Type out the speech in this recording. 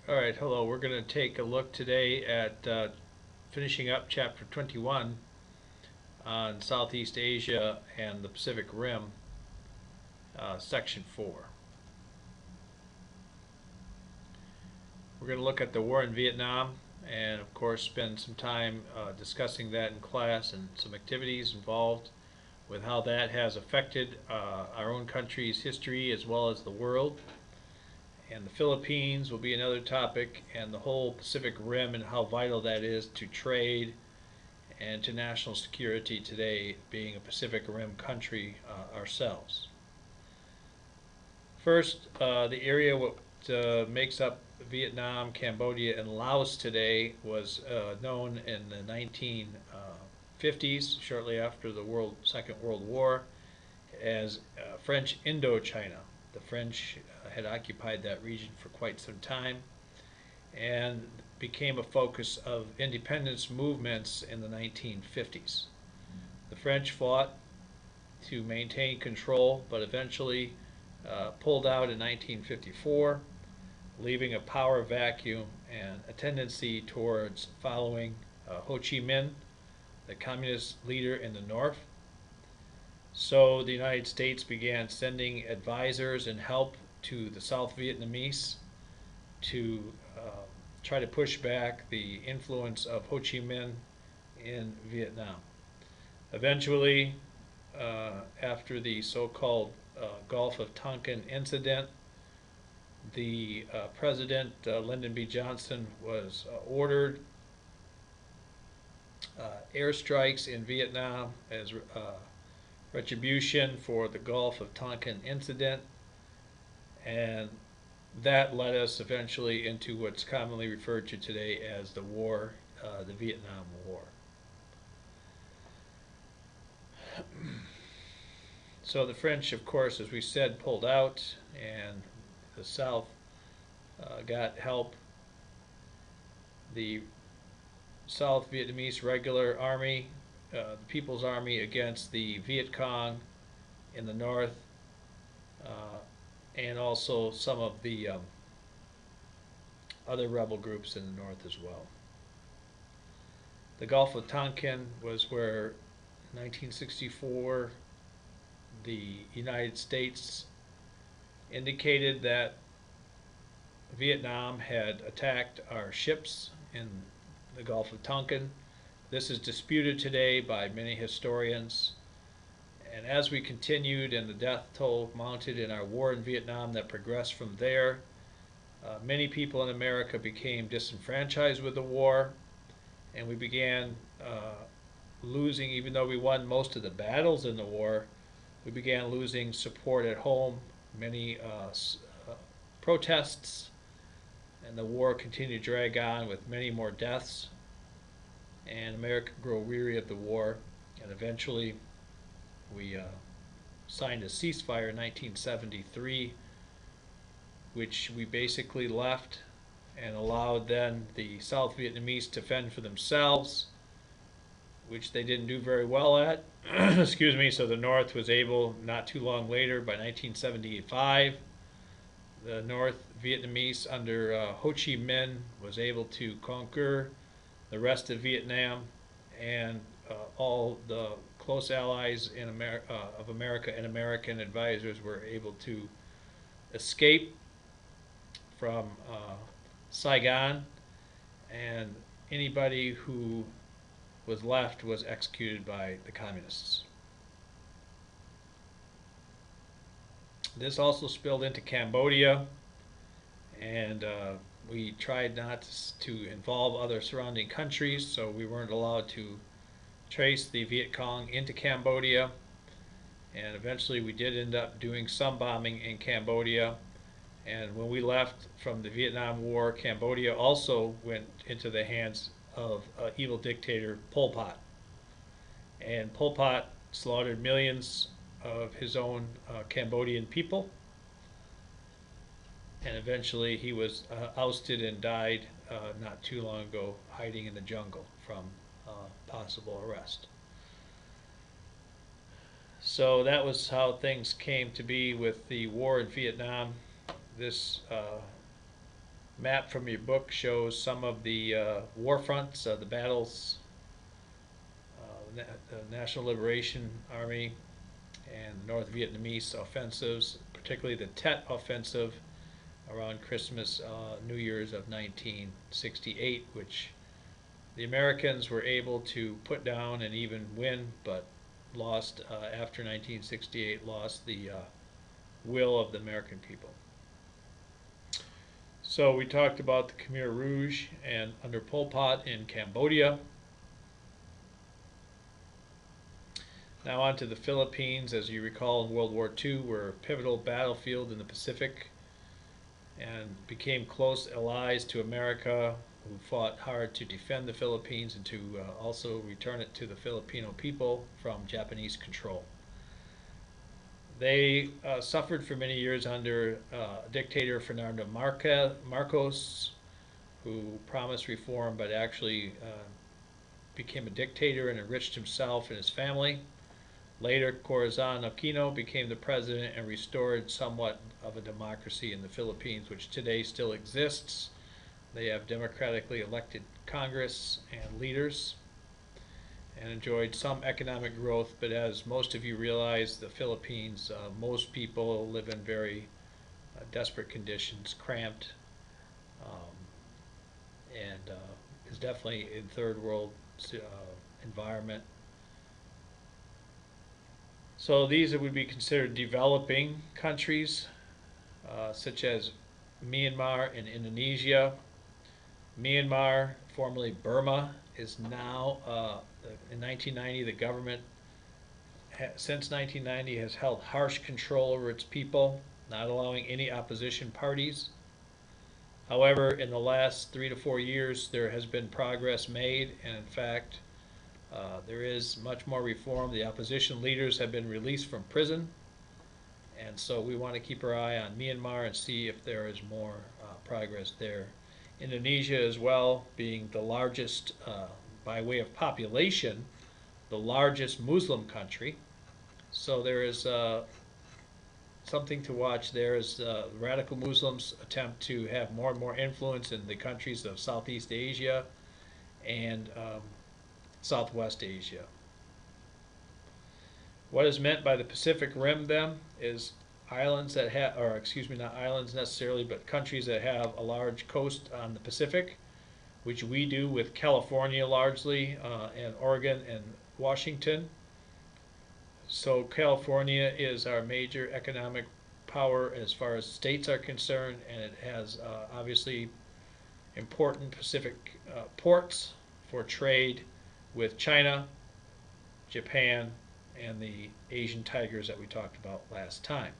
All right, hello. We're going to take a look today at finishing up Chapter 21 on Southeast Asia and the Pacific Rim, Section 4. We're going to look at the war in Vietnam and, of course, spend some time discussing that in class and some activities involved with how that has affected our own country's history as well as the world. And the Philippines will be another topic, and the whole Pacific Rim and how vital that is to trade and to national security today, being a Pacific Rim country ourselves. First, the area what makes up Vietnam, Cambodia, and Laos today was known in the 1950s, shortly after the Second World War, as French Indochina. The French had occupied that region for quite some time and became a focus of independence movements in the 1950s. The French fought to maintain control, but eventually pulled out in 1954, leaving a power vacuum and a tendency towards following Ho Chi Minh, the communist leader in the north. So the United States began sending advisors and help to the South Vietnamese to try to push back the influence of Ho Chi Minh in Vietnam. Eventually, after the so-called Gulf of Tonkin incident, the President Lyndon B. Johnson was ordered airstrikes in Vietnam as retribution for the Gulf of Tonkin incident, and that led us eventually into what's commonly referred to today as the war, the Vietnam War. So the French, of course, as we said, pulled out, and the South got help. The South Vietnamese Regular Army, the People's Army, against the Viet Cong in the north, and also some of the other rebel groups in the north as well. The Gulf of Tonkin was where, in 1964, the United States indicated that Vietnam had attacked our ships in the Gulf of Tonkin. This is disputed today by many historians. And as we continued and the death toll mounted in our war in Vietnam that progressed from there, many people in America became disenfranchised with the war, and we began losing, even though we won most of the battles in the war, we began losing support at home, many protests, and the war continued to drag on with many more deaths, and America grew weary of the war, and eventually we signed a ceasefire in 1973, which we basically left and allowed then the South Vietnamese to fend for themselves, which they didn't do very well at. Excuse me. So the North was able, not too long later, by 1975, the North Vietnamese under Ho Chi Minh was able to conquer the rest of Vietnam, and all the close allies in of America and American advisors were able to escape from Saigon, and anybody who was left was executed by the communists. This also spilled into Cambodia, and we tried not to involve other surrounding countries, so we weren't allowed to trace the Viet Cong into Cambodia, and eventually we did end up doing some bombing in Cambodia. And when we left from the Vietnam War, Cambodia also went into the hands of evil dictator Pol Pot. And Pol Pot slaughtered millions of his own Cambodian people. And eventually he was ousted and died not too long ago, hiding in the jungle from possible arrest. So that was how things came to be with the war in Vietnam. This Map from your book shows some of the war fronts, the battles, the National Liberation Army and the North Vietnamese offensives, particularly the Tet Offensive around Christmas, New Year's of 1968, which the Americans were able to put down and even win, but lost after 1968, lost the will of the American people. So we talked about the Khmer Rouge and under Pol Pot in Cambodia. Now on to the Philippines. As you recall, in World War II, were a pivotal battlefield in the Pacific and became close allies to America, who fought hard to defend the Philippines and to also return it to the Filipino people from Japanese control. They suffered for many years under dictator Fernando Marcos, who promised reform but actually became a dictator and enriched himself and his family. Later, Corazon Aquino became the president and restored somewhat of a democracy in the Philippines, which today still exists. They have democratically elected Congress and leaders and enjoyed some economic growth, but as most of you realize, the Philippines, most people live in very desperate conditions, cramped, and is definitely in third world environment. So these would be considered developing countries, such as Myanmar and Indonesia. Myanmar, formerly Burma, is now, in 1990, the government, since 1990, has held harsh control over its people, not allowing any opposition parties. However, in the last 3 to 4 years, there has been progress made, and in fact, there is much more reform. The opposition leaders have been released from prison, and so we want to keep our eye on Myanmar and see if there is more progress there. Indonesia as well, being the largest, by way of population, the largest Muslim country. So there is something to watch there as radical Muslims attempt to have more and more influence in the countries of Southeast Asia and Southwest Asia. What is meant by the Pacific Rim then is islands that have, or excuse me, not islands necessarily, but countries that have a large coast on the Pacific, which we do with California largely, and Oregon and Washington. So California is our major economic power as far as states are concerned, and it has obviously important Pacific ports for trade with China, Japan, and the Asian tigers that we talked about last time.